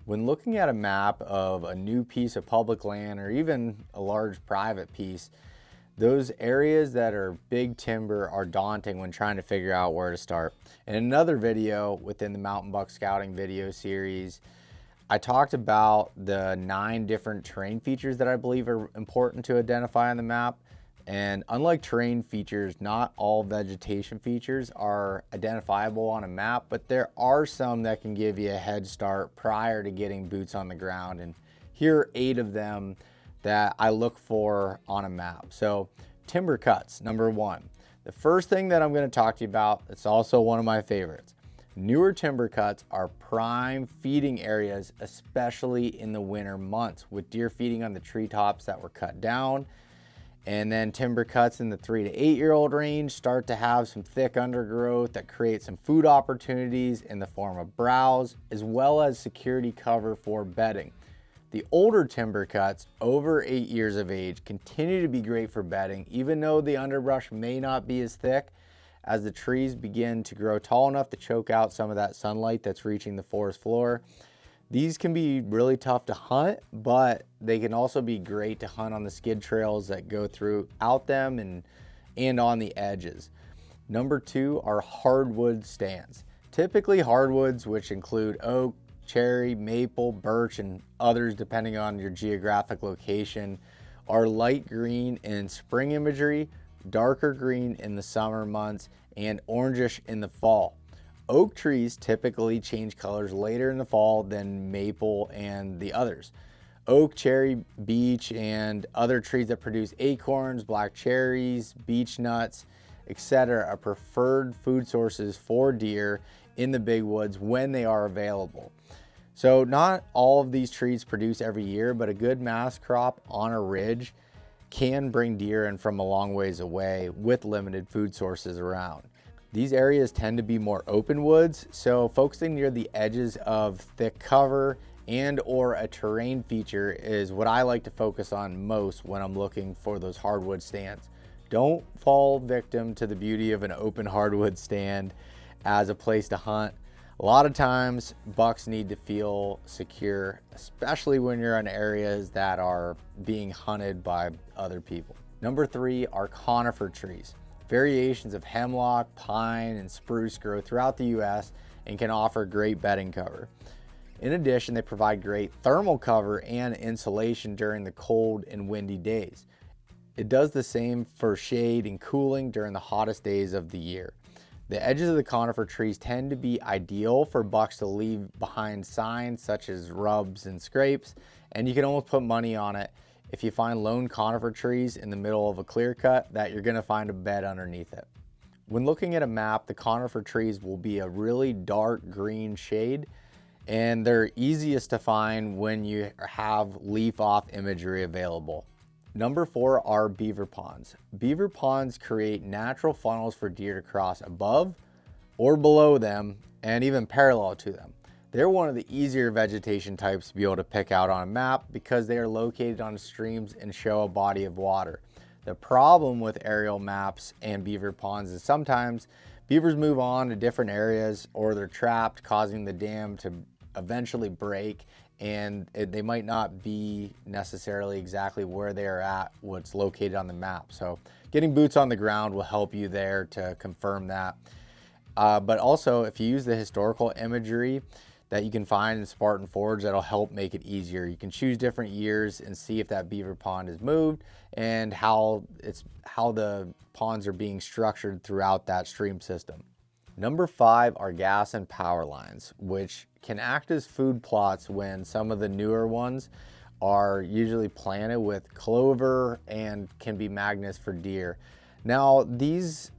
When looking at a map of a new piece of public land or even a large private piece, those areas that are big timber are daunting when trying to figure out where to start. In another video within the Mountain Buck Scouting video series, I talked about the 9 different terrain features that I believe are important to identify on the map. And unlike terrain features, not all vegetation features are identifiable on a map, but there are some that can give you a head start prior to getting boots on the ground. And here are 8 of them that I look for on a map. So timber cuts, number 1. The first thing that I'm going to talk to you about, it's also one of my favorites. Newer timber cuts are prime feeding areas, especially in the winter months, with deer feeding on the treetops that were cut down. And then timber cuts in the 3 to 8 year old range start to have some thick undergrowth that creates some food opportunities in the form of browse, as well as security cover for bedding. The older timber cuts over 8 years of age continue to be great for bedding, even though the underbrush may not be as thick. As the trees begin to grow tall enough to choke out some of that sunlight that's reaching the forest floor, these can be really tough to hunt, but they can also be great to hunt on the skid trails that go throughout them and on the edges. Number 2 are hardwood stands. Typically hardwoods, which include oak, cherry, maple, birch, and others depending on your geographic location, are light green in spring imagery, darker green in the summer months, and orangish in the fall. Oak trees typically change colors later in the fall than maple and the others. Oak, cherry, beech, and other trees that produce acorns, black cherries, beech nuts, etc. are preferred food sources for deer in the big woods when they are available. So not all of these trees produce every year, but a good mass crop on a ridge can bring deer in from a long ways away with limited food sources around. These areas tend to be more open woods, so focusing near the edges of thick cover and or a terrain feature is what I like to focus on most when I'm looking for those hardwood stands. Don't fall victim to the beauty of an open hardwood stand as a place to hunt. A lot of times bucks need to feel secure, especially when you're in areas that are being hunted by other people. Number 3 are conifer trees. Variations of hemlock, pine, and spruce grow throughout the US and can offer great bedding cover. In addition, they provide great thermal cover and insulation during the cold and windy days. It does the same for shade and cooling during the hottest days of the year. The edges of the conifer trees tend to be ideal for bucks to leave behind signs such as rubs and scrapes, and you can almost put money on it if you find lone conifer trees in the middle of a clear cut that you're going to find a bed underneath it. When looking at a map, the conifer trees will be a really dark green shade, and they're easiest to find when you have leaf off imagery available. Number 4 are beaver ponds. Beaver ponds create natural funnels for deer to cross above or below them and even parallel to them. They're one of the easier vegetation types to be able to pick out on a map because they are located on streams and show a body of water. The problem with aerial maps and beaver ponds is sometimes beavers move on to different areas or they're trapped, causing the dam to eventually break, and they might not be necessarily exactly where they are at, what's located on the map. So getting boots on the ground will help you there to confirm that. But also if you use the historical imagery that you can find in Spartan Forge, that'll help make it easier. You can choose different years and see if that beaver pond is moved and how the ponds are being structured throughout that stream system. Number 5 are gas and power lines, which can act as food plots when some of the newer ones are usually planted with clover and can be magnets for deer. Now, these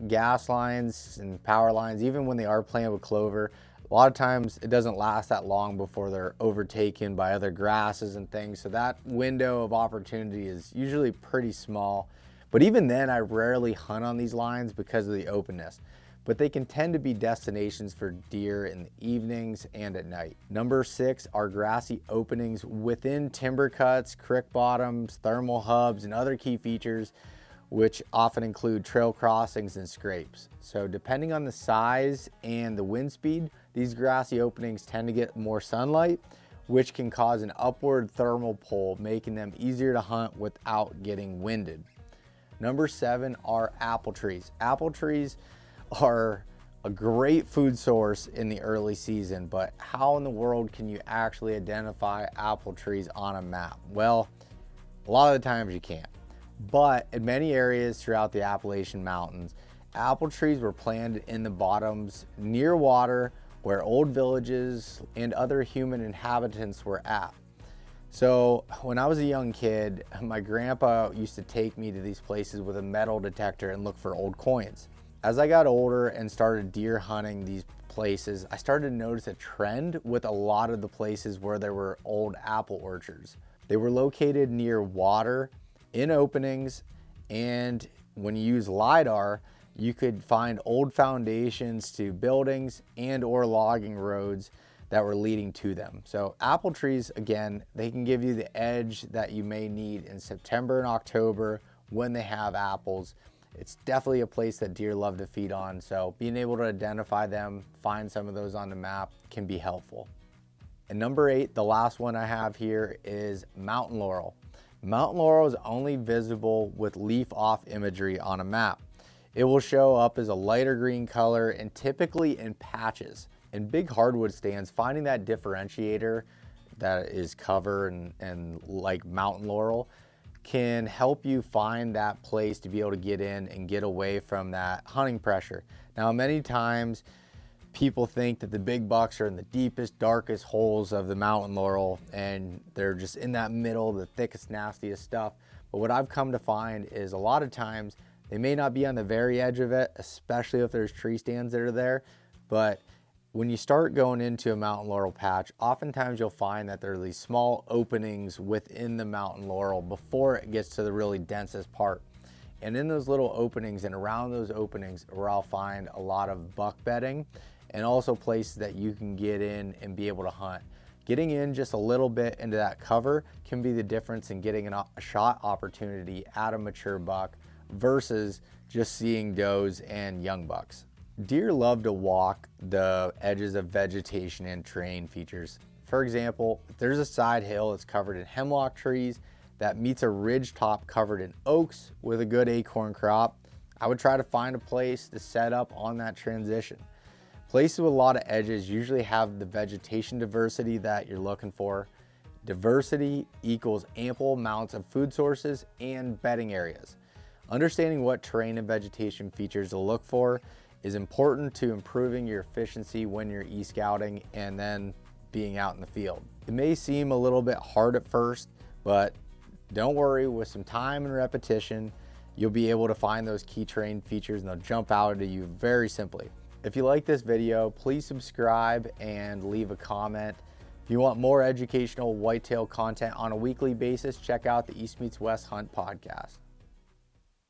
gas lines and power lines, even when they are planted with clover, a lot of times it doesn't last that long before they're overtaken by other grasses and things. So that window of opportunity is usually pretty small. But even then, I rarely hunt on these lines because of the openness. But they can tend to be destinations for deer in the evenings and at night. Number 6 are grassy openings within timber cuts, creek bottoms, thermal hubs, and other key features, which often include trail crossings and scrapes. So depending on the size and the wind speed, these grassy openings tend to get more sunlight, which can cause an upward thermal pull, making them easier to hunt without getting winded. Number 7 are apple trees. Apple trees are a great food source in the early season, but how in the world can you actually identify apple trees on a map? Well, a lot of the times you can't. But in many areas throughout the Appalachian Mountains, apple trees were planted in the bottoms near water where old villages and other human inhabitants were at. So when I was a young kid, my grandpa used to take me to these places with a metal detector and look for old coins. As I got older and started deer hunting these places, I started to notice a trend with a lot of the places where there were old apple orchards. They were located near water, in openings, and when you use LiDAR, you could find old foundations to buildings and or logging roads that were leading to them. So apple trees, again, they can give you the edge that you may need in September and October when they have apples. It's definitely a place that deer love to feed on, so being able to identify them, find some of those on the map can be helpful. And number 8, the last one I have here, is mountain laurel. Mountain laurel is only visible with leaf-off imagery on a map. It will show up as a lighter green color and typically in patches. In big hardwood stands, finding that differentiator that is cover and like mountain laurel can help you find that place to be able to get in and get away from that hunting pressure. Now, many times people think that the big bucks are in the deepest, darkest holes of the mountain laurel and they're just in that middle, the thickest, nastiest stuff. But what I've come to find is a lot of times they may not be on the very edge of it, especially if there's tree stands that are there, but when you start going into a mountain laurel patch, oftentimes you'll find that there are these small openings within the mountain laurel before it gets to the really densest part. And in those little openings and around those openings where I'll find a lot of buck bedding and also places that you can get in and be able to hunt. Getting in just a little bit into that cover can be the difference in getting a shot opportunity at a mature buck versus just seeing does and young bucks. Deer love to walk the edges of vegetation and terrain features. For example, if there's a side hill that's covered in hemlock trees that meets a ridge top covered in oaks with a good acorn crop, I would try to find a place to set up on that transition. Places with a lot of edges usually have the vegetation diversity that you're looking for. Diversity equals ample amounts of food sources and bedding areas. Understanding what terrain and vegetation features to look for is important to improving your efficiency when you're e-scouting and then being out in the field. It may seem a little bit hard at first, but don't worry, with some time and repetition, you'll be able to find those key terrain features and they'll jump out at you very simply. If you like this video, please subscribe and leave a comment. If you want more educational whitetail content on a weekly basis, check out the East Meets West Hunt podcast.